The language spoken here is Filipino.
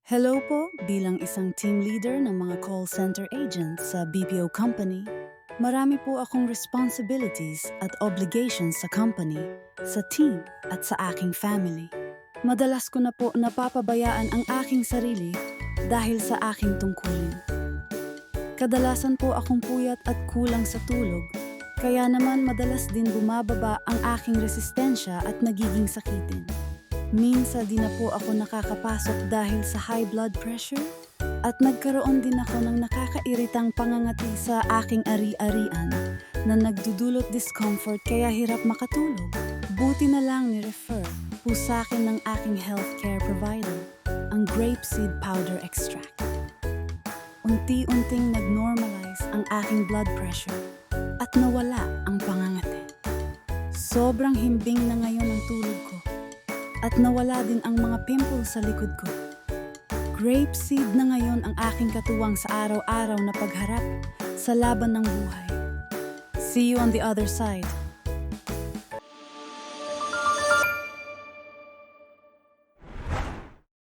Hello po, bilang isang team leader ng mga call center agents sa BPO company. Marami po akong responsibilities at obligations sa company, sa team at sa aking family. Madalas ko na po napapabayaan ang aking sarili dahil sa aking tungkulin. Kadalasan po akong puyat at kulang sa tulog, kaya naman madalas din bumababa ang aking resistensya at nagiging sakitin. Minsan di na po ako nakakapasok dahil sa high blood pressure at nagkaroon din ako ng nakakairitang pangangati sa aking ari-arian na nagdudulot discomfort kaya hirap makatulog. Buti na lang ni-refer po sa akin ng aking healthcare provider ang grapeseed powder extract. Unti-unting nag-normalize ang aking blood pressure at nawala ang pangangati. Sobrang himbing na ngayon ang tulog ko. At nawala din ang mga pimples sa likod ko. Grapeseed na ngayon ang aking katuwang sa araw-araw na pagharap sa laban ng buhay. See you on the other side.